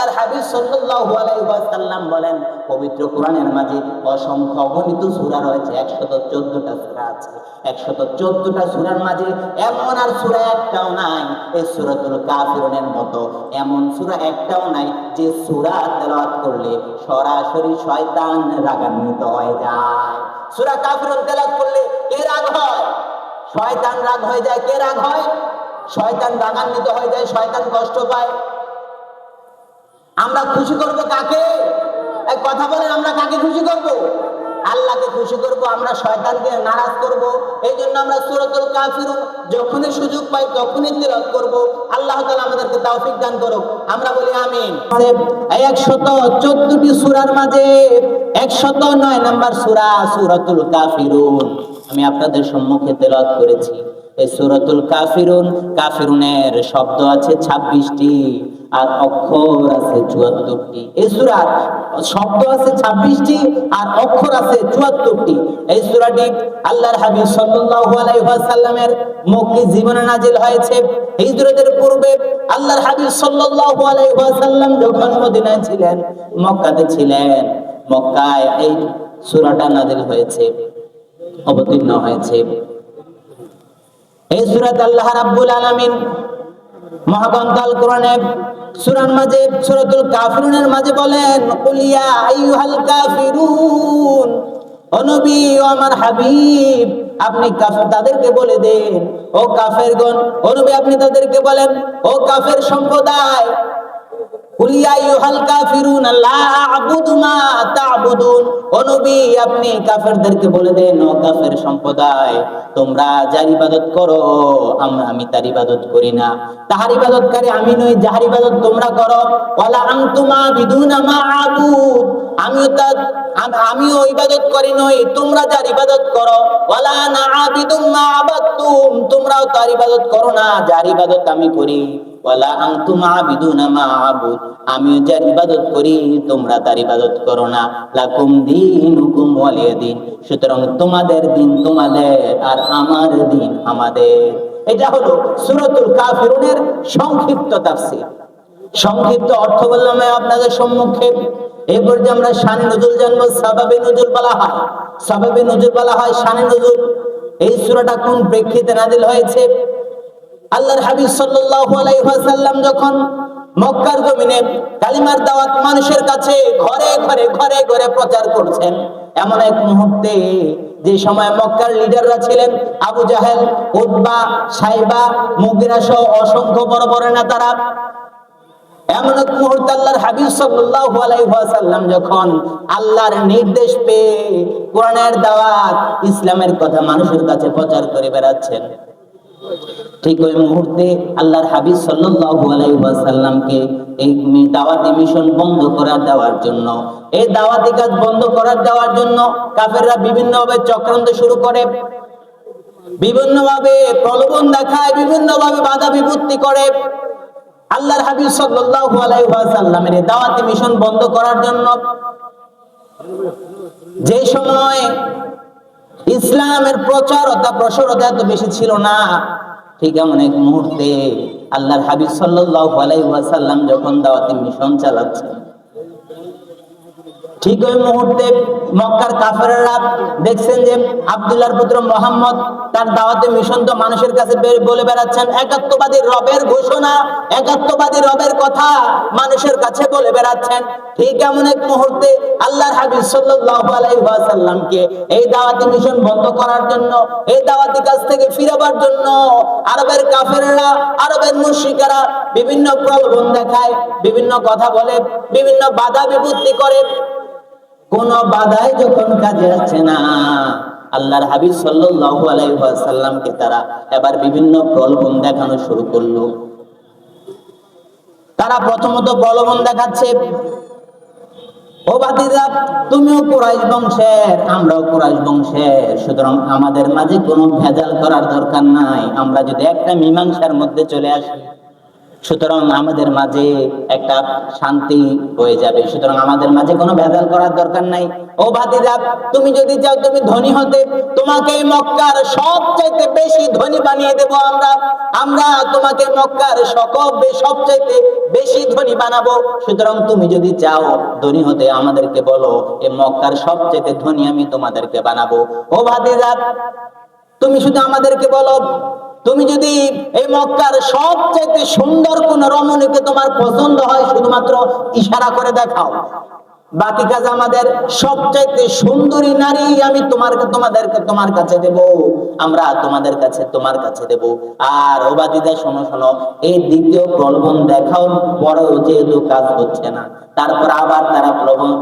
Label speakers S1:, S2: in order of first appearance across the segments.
S1: আল্লাহর হাবিব সাল্লাল্লাহু আলাইহি ওয়াসাল্লাম বলেন, পবিত্র কোরআনের মাঝে অসংখ্য অগণিত সূরা রয়েছে, 114টা সূরা আছে। 114টা সূরার মাঝে এমন আর সূরা একটাও নাই এই সূরাতুল কাফিরুনের মতো, এমন সূরা একটাও নাই যে সূরা তেলাওয়াত করলে সরাসরি শয়তান রাগান্বিত হয়ে যায়। সূরা কাফিরুন তেলাওয়াত করলে কে রাগ হয়? শয়তান রাগ হয়ে যায়। কে রাগ হয়? শয়তান রাগান্বিত হয়ে যায়, শয়তান কষ্ট পায়। আমরা খুশি করব কাকে? এক কথা বলেন, আমরা কাকে খুশি করব? আল্লাহকে খুশি করব, আমরা শয়তানকে নারাজ করব। এই জন্য আমরা সূরাতুল কাফিরুন যখনই সুযোগ পাই তখনই তেলাওয়াত করব। আল্লাহ তাআলা আমাদেরকে তৌফিক দান করুক, আমরা বলি আমিন। এই 114টি সূরার মাঝে 109 নম্বর সূরা সূরাতুল কাফিরুন আমি আপনাদের সম্মুখে তেলাওয়াত করেছি। এই সূরাতুল কাফিরুন, কাফিরুনের শব্দ আছে 26টি আর অক্ষর আছে 74টি। এই সূরার শব্দ আছে 26টি আর অক্ষর আছে 74টি। এই সূরাটি আল্লাহর হাবিব সাল্লাল্লাহু আলাইহি ওয়াসাল্লামের মক্কি জীবনে নাজিল হয়েছে। হিজরতের পূর্বে আল্লাহর হাবিব সাল্লাল্লাহু আলাইহি ওয়াসাল্লাম যখন মদিনায় ছিলেন, মক্কাতে ছিলেন, মক্কায় এই সূরাটা নাজিল হয়েছে, অবতীর্ণ হয়েছে। এই সূরাতে আল্লাহ রাব্বুল আলামিন মহাগ্রন্থ আল কোরআনে সূরার মাঝে সূরাতুল কাফিরুনের মাঝে বলেন, কুল ইয়া আইয়ুহাল কাফিরুন, ও নবী ও আমার হাবিব আপনি তাদেরকে বলে দেন, ও কাফেরগণ, ও নবী আপনি তাদেরকে বলেন, ও কাফের সম্প্রদায়, কুল ইয়া আইয়ুহাল কাফিরুন লা আ'বুদু মা তা'বুদুন, ও নবী আপনি কাফেরদেরকে বলে দেন, ও কাফের সম্প্রদায় তোমরা যার ইবাদত করো আমি তার ইবাদত করি না, তাহার ইবাদতকারী আমি নই, যাহার ইবাদত তোমরা করো। ওয়ালা আনতুমা বিদুনা মা আবুদ, আমিও ইবাদত করি নই, তোমরা যার ইবাদত করো। ওয়ালা না আবিদুম মা আবাদতুম, তোমরাও তার ইবাদত করো না, যার ইবাদত আমি করি। ওয়ালা আনতুম আবিদুনা মা আবুদ, আমিও যার ইবাদত করি তোমরা তার ইবাদত করো না। লাকুম দীনুকুম ওয়ালিয়াদিন, সুতরাং তোমাদের দিন তোমাদের আর আমার দিন আমাদের। এটা হলো সূরাতুল কাফিরুনের সংক্ষিপ্ত তাফসীর। সংক্ষিপ্ত অর্থ বললাম আপনাদের সম্মুখে। এরপর যে আমরা শানে নুজুল জানবো, সাবাবে নুজুল বলা হয়, সাবাবে নুজুল বলা হয় শানে নুজুল। এই সূরাটা কোন প্রেক্ষিতে নাযিল হয়েছে? আল্লাহর হাবিব সাল্লাল্লাহু আলাইহি ওয়াসাল্লাম যখন মক্কার জমিনে কালিমার দাওয়াত মানুষের কাছে ঘরে ঘরে ঘরে ঘরে প্রচার করছেন, এমন এক মুহূর্তে যে সময় মক্কার লিডাররা ছিলেন আবু জাহেল, উতবা, সাইবা, মুগিরা সহ অসংখ্য বড় বড় নেতারা, এমন এক মুহূর্তে আল্লাহর হাবিব সাল্লাল্লাহু আলাইহি ওয়াসাল্লাম যখন আল্লাহর নির্দেশ পেয়ে কোরআনের দাওয়াত ইসলামের কথা মানুষের কাছে প্রচার করে বেড়াচ্ছেন, ঠিক ওই মুহূর্তে আল্লাহর হাবিব সাল্লাল্লাহু আলাইহি ওয়াসাল্লামকে এই দাওয়াতি মিশন বন্ধ করে দেওয়ার জন্য, এই দাওয়াতি কাজ বন্ধ করে দেওয়ার জন্য কাফেররা বিভিন্নভাবে চক্রান্ত শুরু করে, বিভিন্নভাবে প্রলোভন দেখায়, বিভিন্নভাবে বাধা বিপত্তি করে। আল্লাহর হাবিব সাল্লাল্লাহু আলাইহি ওয়াসাল্লামের এই দাওয়াতি মিশন বন্ধ করার জন্য যে সময় ইসলামের প্রচারতা প্রসারতা এত বেশি ছিল না, ঠিক এমন এক মুহূর্তে আল্লাহর হাবিব সাল্লাল্লাহু আলাইহি ওয়াসাল্লাম যখন দাওয়াতি মিশন চালাচ্ছেন, ঠিক ওই মুহূর্তে মক্কার কাফেররা দেখছেন যে আব্দুল্লাহর পুত্র মুহাম্মদ তার দাওয়াতি মিশন তো মানুষের কাছে বলে বেড়াচ্ছেন, একাত্মবাদী রবের ঘোষণা, একাত্মবাদী রবের কথা মানুষের কাছে বলে বেড়াচ্ছেন। ঠিক এমন এক মুহূর্তে আল্লাহর হাবিব সাল্লাল্লাহু আলাইহি ওয়াসাল্লামকে এই দাওয়াতি মিশন বন্ধ করার জন্য, এই দাওয়াতি কাজ থেকে ফিরাবার জন্য আরবের কাফেররা, আরবের মুশরিকরা বিভিন্ন প্রলোভন দেখায়, বিভিন্ন কথা বলে, বিভিন্ন বাধা বিপত্তি করে। কোন বাধাই যখন কাজে আসছে না, আল্লাহর হাবিব সাল্লাল্লাহু আলাইহি ওয়াসাল্লামকে তারা এবার বিভিন্ন প্রলোভন দেখানো শুরু করলো। তারা প্রথমত প্রলোভন দেখাচ্ছে, ও ভাতিজা তুমিও কুরাইশ বংশের, আমরাও কুরাইশ বংশের, সুতরাং আমাদের মাঝে কোনো ভেজাল করার দরকার নাই, আমরা যদি একটা মীমাংসার মধ্যে চলে আসি, সুতরাং আমাদের মাঝে একটা শান্তি হয়ে যাবে। সুতরাং আমাদের মাঝে কোনো ভেজাল করার দরকার নাই। ও ভাতিজা, তুমি যদি চাও তুমি ধনী হতে, তোমাকে মক্কার সবচাইতে বেশি ধনী বানিয়ে দেব আমরা। আমরা তোমাকে মক্কার সবচাইতে বেশি ধনী বানাবো। সুতরাং তুমি যদি চাও ধনী হতে, আমাদেরকে বলো, এই মক্কার সবচাইতে ধনী আমি তোমাদেরকে বানাবো। ও ভাতিজা, তুমি শুধু আমাদেরকে বলো, তুমি যদি এই মক্কার সবচেয়ে সুন্দর কোন রমণীকে তোমার পছন্দ হয়, শুধুমাত্র ইশারা করে দেখাও। বাকি কাজ আমাদের, সবচেয়ে সুন্দরী নারী আমি তোমার কাছে দেব, আমরা তোমার কাছে দেব। আর ও বাদিদা, শোনো শোনো, এই দ্বিতীয় প্রলোভন দেখাও পরেও যেহেতু কাজ হচ্ছে না, তারপর আবার তারা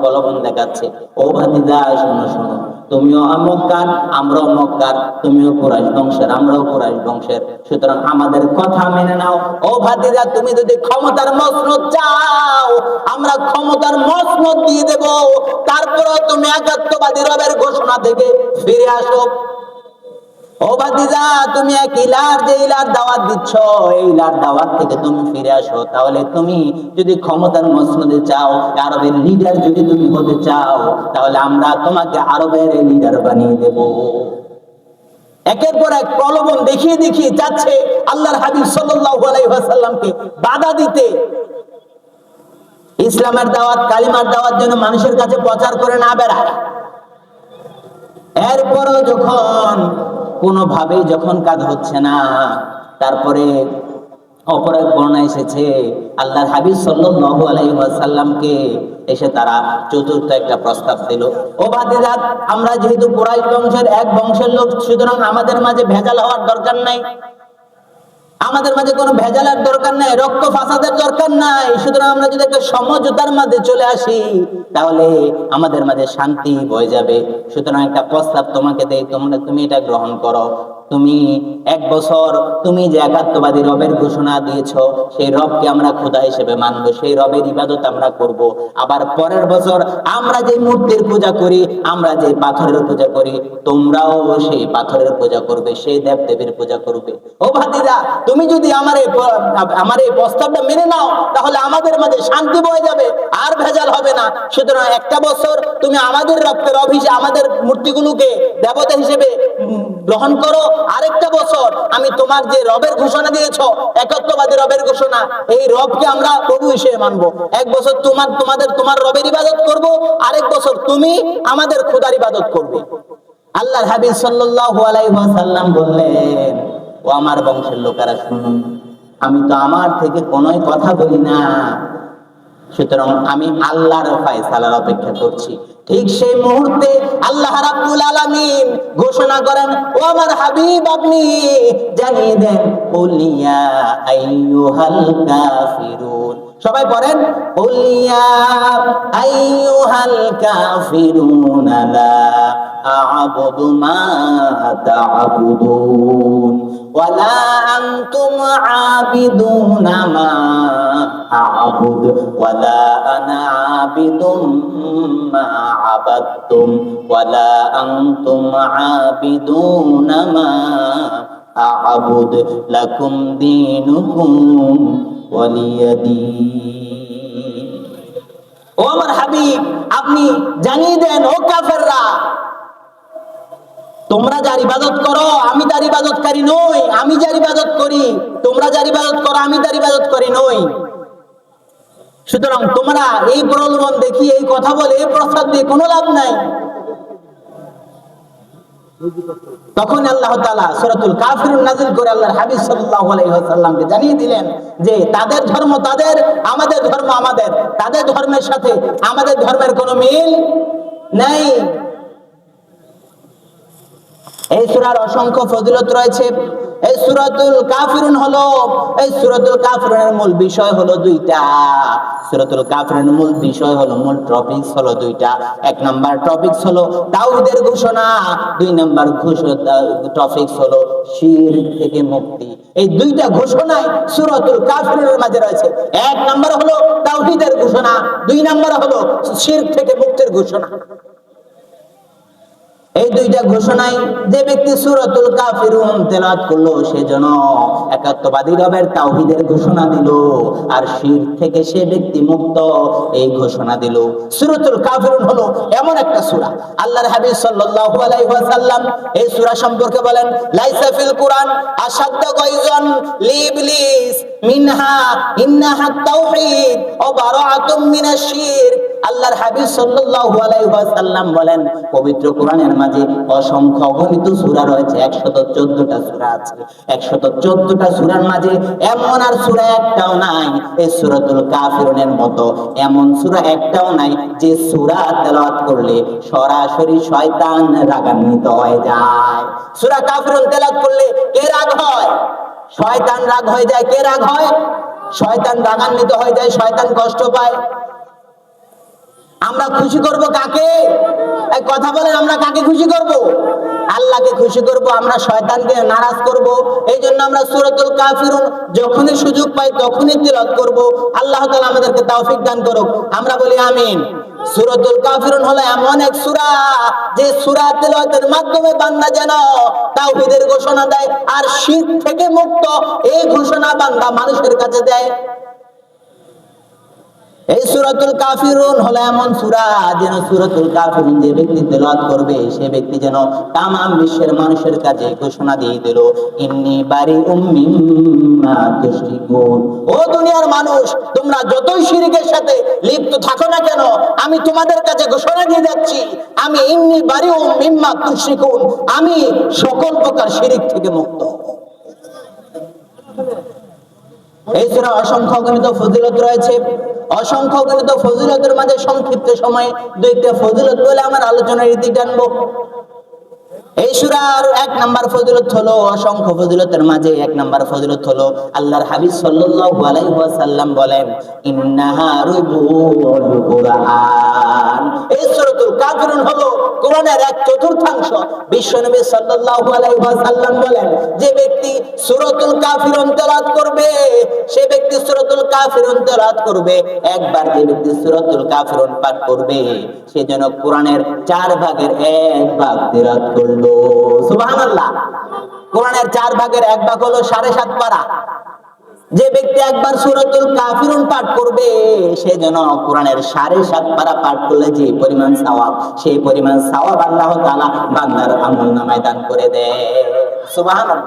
S1: প্রলোভন দেখাচ্ছে। ও ভাতিজা, শোনো শোনো, তুমিও মক্কার, আমরাও মক্কার, তুমিও কুরাইশ বংশের, আমরাও কুরাইশ বংশের, সুতরাং আমাদের কথা মেনে নাও। ও ভাতিজা, তুমি যদি ক্ষমতার মসনদ চাও, আমরা ক্ষমতার মসনদ দিয়ে দেব, তারপরেও তুমি একাত্মবাদী রবের ঘোষণা থেকে ফিরে আসো। ও ভাতিজা, তুমি এক ইলার দাওয়াত দিচ্ছ, এই ইলার দাওয়াত থেকে তুমি ফিরে আসো। তাহলে তুমি যদি ক্ষমতার মসনদে চাও, আরবের লিডার যদি তুমি হতে চাও, তাহলে আমরা তোমাকে আরবের লিডার বানিয়ে দেব। একের পর এক প্রলোভন দেখিয়ে দেখিয়ে যাচ্ছে আল্লাহর হাবিব সাল্লাল্লাহু আলাইহি ওয়াসাল্লামকে বাধা দিতে। ইসলামের দাওয়াত, কালিমার দাওয়াত যেন মানুষের কাছে প্রচার করে না বেড়ায়। এরপরও কোনোভাবেই যখন কাজ হচ্ছে না, তারপরে অপর এক বর্ণনা এসেছে, আল্লাহর হাবিব সাল্লাল্লাহু আলাইহি ওয়াসাল্লামকে এসে তারা চতুর্থ একটা প্রস্তাব দিল। ও ভাতিজা, আমরা যেহেতু কুরাইশ বংশের এক বংশের লোক, সুতরাং আমাদের মাঝে ভেজাল হওয়ার দরকার নাই, আমাদের মাঝে কোনো ভেজালের দরকার নাই, রক্ত ফাসাদের দরকার নাই। সুতরাং আমরা যদি একটা সমঝোতার মাঝে চলে আসি, তাহলে আমাদের মাঝে শান্তি বয়ে যাবে। সুতরাং একটা প্রস্তাব তোমাকে দেই, তুমি এটা গ্রহণ করো। তুমি 1 বছর তুমি যে একাত্মবাদী রবের ঘোষণা দিয়েছো, সেই রবকে আমরা খোদা হিসেবে মানবো, সেই রবের ইবাদত আমরা করব। আবার পরের বছর আমরা যে মূর্তির পূজা করি, আমরা যে পাথরের পূজা করি, তোমরাও সেই পাথরের পূজা করবে, সেই দেবদেবীর পূজা করবে। ও ভাতিজা, তুমি যদি আমার এই প্রস্তাবটা মেনে নাও, তাহলে আমাদের মাঝে শান্তি বয়ে যাবে, আর ভেজাল হবে না। সুতরাং 1টা বছর তুমি আমাদের রবের অভিষেক, আমাদের মূর্তিগুলোকে দেবতা হিসেবে গ্রহণ করো। আরেকটা বছর আমি তোমার যে রবের ঘোষণা দিয়েছ, একত্ববাদী রবের ঘোষণা, এই রবকে আমরা প্রভু হিসেবে মানবো। 1 বছর তোমার রবের ইবাদত করব, আরেক বছর তুমি আমাদের খোদার ইবাদত করবে। আল্লাহর হাবিব সাল্লাল্লাহু আলাইহি ওয়াসাল্লাম বললেন, ও আমার বংশের লোকেরা শুনুন, আমি তো আমার থেকে কোনো কথা বলি না, সুতরাং আমি আল্লাহর ফয়সালার অপেক্ষা করছি। ঠিক সেই মুহূর্তে আল্লাহ রাব্বুল আলামিন ঘোষণা করেন, ও আমার হাবিব, আপনি জানিয়ে দেন, কুলিয়া আইয়ুহাল কাফিরুন। সবাই পড়েন, কুলিয়া আইয়ুহাল কাফিরুন লা আ'বুদু মা তা'বুদুন ওয়ালা আনতুম আবিদুনা মা আ'বুদ ওয়ালা আনা আবিদুম মা আবাদতুম ওয়ালা আনতুম আবিদুনা মা আ'বুদ লাকুম দীনুকুম ওয়ালিয়াদীন। ও আমার হাবিব, আপনি জানিয়ে দেন, ও কাফেররা, তোমরা যার ইবাদত করো আমি তার ইবাদতকারী নই, আমি যার ইবাদত করি তোমরা যার ইবাদত করো আমি তার ইবাদতকারী নই। সুতরাং তোমরা এই প্রলোভন দেখিয়ে, এই কথা বলে, এই প্রস্তাব দিয়ে কোনো লাভ নাই। তখন আল্লাহ তাআলা সূরাতুল কাফিরুন নাযিল করে আল্লাহর হাবিব সাল্লাল্লাহু আলাইহি ওয়াসাল্লামকে জানিয়ে দিলেন যে তাদের ধর্ম তাদের, আমাদের ধর্ম আমাদের, তাদের ধর্মের সাথে আমাদের ধর্মের কোনো মিল নেই। এই সূরার অসংখ্য ফজিলত রয়েছে। এই সূরাতুল কাফিরুনের মূল বিষয় হলো 2টা। সূরাতুল কাফিরুনের মূল বিষয় হলো, মূল টপিকস হলো 2টা। 1 নাম্বার টপিকস হলো তাওহীদের ঘোষণা, 2 নাম্বার টপিকস হলো শিরক থেকে মুক্তি। এই 2টা ঘোষণাই সূরাতুল কাফিরুনের মাঝে রয়েছে। 1 নাম্বার হলো তাওহীদের ঘোষণা, 2 নাম্বার হলো শিরক থেকে মুক্তির ঘোষণা। এই দুইটা ঘোষণায় যে ব্যক্তি সূরাতুল কাফিরুন তেলাওয়াত করলো সে যেন একাত্মবাদী রবের তাওহীদের ঘোষণা দিল, আর শিরক থেকে সে ব্যক্তি মুক্ত এই ঘোষণা দিল। সূরাতুল কাফিরুন হলো এমন একটা সূরা, আল্লাহর হাবিব সাল্লাল্লাহু আলাইহি ওয়াসাল্লাম এই সূরা সম্পর্কে বলেন, লাইসা ফিল কুরআন আশাদ্দা গায়জান লিবলিস মিনহা ইন্নাহা তাওহীদ ওয়া বারাআতুম মিনাশ শিরক। আল্লাহর হাবিব সাল্লাল্লাহু আলাইহি ওয়াসাল্লাম বলেন, পবিত্র কোরআনের মাঝে অসংখ্য অগণিত সূরা রয়েছে, 114টা সূরা আছে। 114টা সূরার মাঝে এমন আর সূরা একটাও নাই এই সূরাতুল কাফিরুনের মতো, এমন সূরা একটাও নাই যে সূরা তেলাওয়াত করলে সরাসরি শয়তান রাগান্বিত হয়ে যায়। সূরা কাফিরুন তেলাওয়াত করলে কে রাগ হয়? শয়তান রাগ হয়ে যায়। কে রাগ হয়? শয়তান রাগান্বিত হয়ে যায়, শয়তান কষ্ট পায়। আমরা খুশি করব কাকে? এক কথা বলেন, আমরা কাকে খুশি করব? আল্লাহকে খুশি করব, আমরা শয়তানকে নারাজ করব। এই জন্য আমরা সূরাতুল কাফিরুন যখনই সুযোগ পাই তখনই তিলাওয়াত করব। আল্লাহ তাআলা আমাদেরকে তৌফিক দান করুক, আমরা বলি আমিন। সূরাতুল কাফিরুন হলো এমন এক সূরা যে সূরা তেলাওয়াতের মাধ্যমে বান্দা যেন তাওহীদের ঘোষণা দেয় আর শিরক থেকে মুক্ত এই ঘোষণা বান্দা মানুষের কাছে দেয়। এই সূরাতুল কাফিরুন হলো এমন সূরা যেন সূরাতুল কাফিরুন যে ব্যক্তি তেলাওয়াত করবে সে ব্যক্তি যেন তামাম বিশ্বের মানুষের কাছে ঘোষণা দিয়ে দিল, ইন্নী বারিউম মিম্মা তুশরিকুন। ও দুনিয়ার মানুষ, তোমরা যতই শিরকের সাথে লিপ্ত থাকো না কেন, আমি তোমাদের কাছে ঘোষণা দিয়ে যাচ্ছি, আমি ইন্নী বারিউম মিম্মা তুশরিকুন, আমি সকল প্রকার শিরক থেকে মুক্ত। এই সূরা অসংখ্য গণিত ফজিলত রয়েছে। অসংখ্য গণিত ফজিলতের মাঝে সংক্ষিপ্ত সময়ে দুইটা ফজিলত বলে আমার আলোচনার রীতি টানবো। এই সূরার 1 নাম্বার ফজিলত হলো, অসংখ্য ফজিলতের মাঝে 1 নাম্বার ফজিলত হলো, আল্লাহর হাবিব সাল্লাল্লাহু আলাইহি ওয়াসাল্লাম বলেন, ইন্নাহা রুবুল কুরআন। এই সূরাতুল কাফিরুন হলো কোরআনের 1/4 বিশ্বনবী সাল্লাল্লাহু আলাইহি ওয়াসাল্লাম বলেন, যে ব্যক্তি সূরাতুল কাফিরুন তেলাওয়াত করবে সে ব্যক্তি সূরাতুল কাফিরুন তেলাওয়াত করবে একবার, যে ব্যক্তি সূরাতুল কাফিরুন পাঠ করবে সে যেন কোরআনের 4 ভাগের 1 ভাগ তেলাওয়াত করলো। সুবহানাল্লাহ। কোরআনের 4 ভাগের 1 ভাগ হলো 7.5 পারা। যে ব্যক্তি একবার সূরাতুল কাফিরুন পাঠ করবে সে যেন কোরআনের 7.5 পারা পাঠ করলে যে পরিমাণ সওয়াব, সেই পরিমাণ সওয়াব আল্লাহ তাআলা বান্দার আমলনামায় দান করে দেয়। সুবহানাল্লাহ।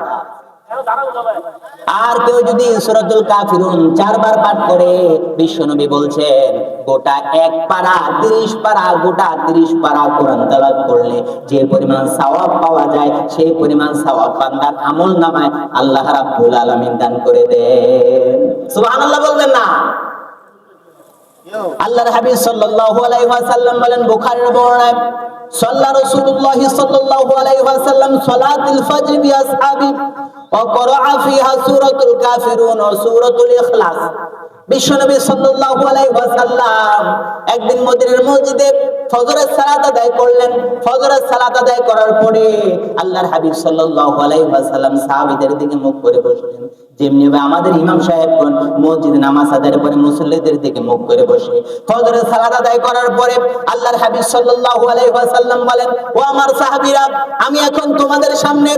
S1: আর কেউ যদি সূরাতুল কাফিরুন 4 বার পাঠ করে, বিশ্বনবী বলছেন গোটা 1 পারা 30 পারা, গোটা 30 পারা কোরআন তেলাওয়াত করলে যে পরিমাণ সওয়াব পাওয়া যায় সেই পরিমাণ সওয়াব বান্দার আমলনামায় আল্লাহ রাব্বুল আলামিন দান করে দেন। সুবহানাল্লাহ বলবেন না? আল্লাহর হাবিব সাল্লাল্লাহু আলাইহি ওয়াসাল্লাম বলেন, বুখারীর বর্ণনায়, সাল্লা রাসূলুল্লাহ সাল্লাল্লাহু আলাইহি ওয়াসাল্লাম সালাতুল ফজর বিআসহাবি ওয়া ক্বরাআ ফিহা সূরাতুল কাফিরুন ওয়া সূরাতুল ইখলাস। বিশ্বনবী সাল্লাল্লাহু আলাইহি ওয়াসাল্লাম একদিন মদিনার মসজিদে ফজরের সালাত আদায় করলেন। ফজরের সালাত আদায় করার পরে আল্লাহর হাবিব সাল্লাল্লাহু আলাইহি ওয়াসাল্লাম সাহাবীদের দিকে মুখ করে বসলেন, যেমনি আমাদের ইমাম সাহেবগণ মসজিদে নামাজ আদায়ের পরে মুসল্লিদের দিকে মুখ করে বসে। ফজরের সালাত আদায় করার পরে আল্লাহর হাবিব সাল্লাল্লাহু আলাইহি ওয়াসাল্লাম বলেন, ও আমার সাহাবীরা, আমি এখন তোমাদের সামনে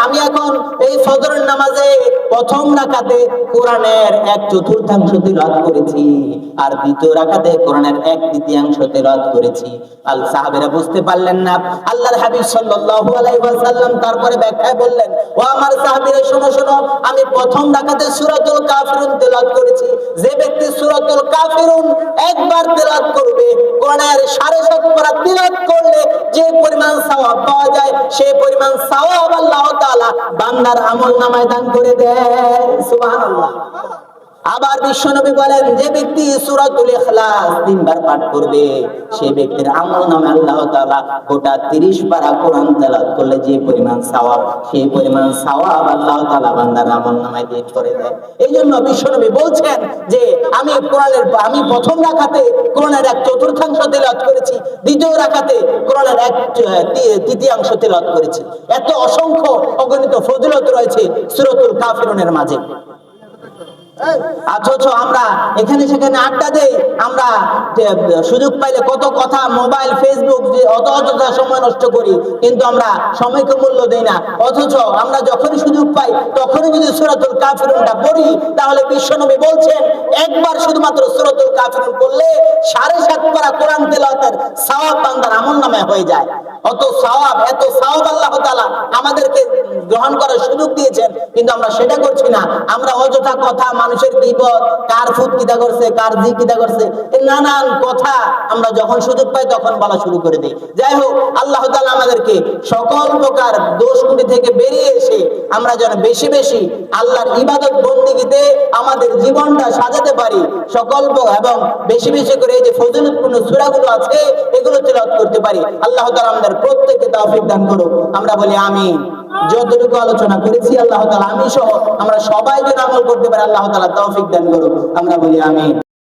S1: আমি এখন এই ফজরের নামাজে প্রথম রাকাতে কোরআনের 1/4 তিলাওয়াত করেছি আর দ্বিতীয় রাকাতে কোরআনের 1/3 তিলাওয়াত করেছি। আল সাহাবীরা বুঝতে পারলেন না। আল্লাহর হাবিব সাল্লাল্লাহু আলাইহি ওয়াসাল্লাম তারপরে ব্যাখ্যায় বললেন, ও আমার সাহাবীরা, শোনো, আমি প্রথম রাকাতে সূরাতুল কাফিরুন তেলাওয়াত করেছি। যে ব্যক্তি সূরাতুল কাফিরুন একবার তেলাওয়াত করবে, কোরআনের 7.5 পারা তেলাওয়াত করলে যে পরিমাণ সওয়াব পাওয়া যায় সেই পরিমাণ সওয়াব আল্লাহ তাআলা বান্দার আমলনামায় দান করে দেয়। সুবহানাল্লাহ। আবার বিশ্বনবী বলেন, যে ব্যক্তি সূরাতুল ইখলাস 3 বার পাঠ করবে সেই ব্যক্তির আমলনামায় আল্লাহ তাআলা গোটা 30 পারা কোরআন তেলাওয়াত করলে যে পরিমাণ সওয়াব, সেই পরিমাণ সওয়াব আল্লাহ তাআলা বান্দার আমলনামায় দান করে দেয়। এইজন্য বিশ্বনবী বলছেন যে আমি প্রথম রাকাতে কোরআনের 1/4 তেলাওয়াত করেছি, দ্বিতীয় রাকাতে কোরআনের 1/3 তেলাওয়াত করেছি। এত অসংখ্য অগণিত ফজিলত রয়েছে সূরাতুল কাফিরুনের মাঝে। অথচ আমরা এখানে সেখানে আড্ডা দেই, আমরা সুযোগ পাইলে কত কথা মোবাইল ফেসবুক যে অযথা সময় নষ্ট করি, কিন্তু আমরা সময়কে মূল্য দেই না। অথচ আমরা যখনই সুযোগ পাই তখনই যদি সূরাতুল কাফিরুনটা পড়ি, তাহলে বিশ্বনবী বলছেন একবার শুধুমাত্র সূরাতুল কাফিরুন পড়লে 7.5 পারা কোরআন তেলাওয়াতের সওয়াব বান্দার আমলনামায় হয়ে যায়। এত সওয়াব আল্লাহ তাআলা আমাদেরকে গ্রহণ করার সুযোগ দিয়েছেন, কিন্তু আমরা সেটা করছি না। আমরা অযথা কথা, মানুষের গীবত, কার ফুট কিদা করছে, কার জি কিদা করছে, এই নানান কথা আমরা যখন সুযোগ পাই তখন বলা শুরু করে দিই। যাই হোক, আল্লাহ তাআলা আমাদেরকে সকল প্রকার দোষগুলি থেকে বেরিয়ে এসে আমরা যেন বেশি বেশি আল্লাহর ইবাদত বন্দেগীতে আমাদের জীবনটা সাজাতে পারি এবং বেশি বেশি করে এই যে ফজিলতপূর্ণ সূরাগুলো আছে এগুলো তেলাওয়াত করতে পারি। আল্লাহ তাআলা আমাদের প্রত্যেককে তৌফিক দান করুক। আমরা বলি আমিন। যতটুকু আলোচনা করেছি আল্লাহ তাআলা আমি সহ আমরা সবাই যেন আমল করতে পারি, আল্লাহ তাআলা তৌফিক দান করুক। আমরা বলি আমিন।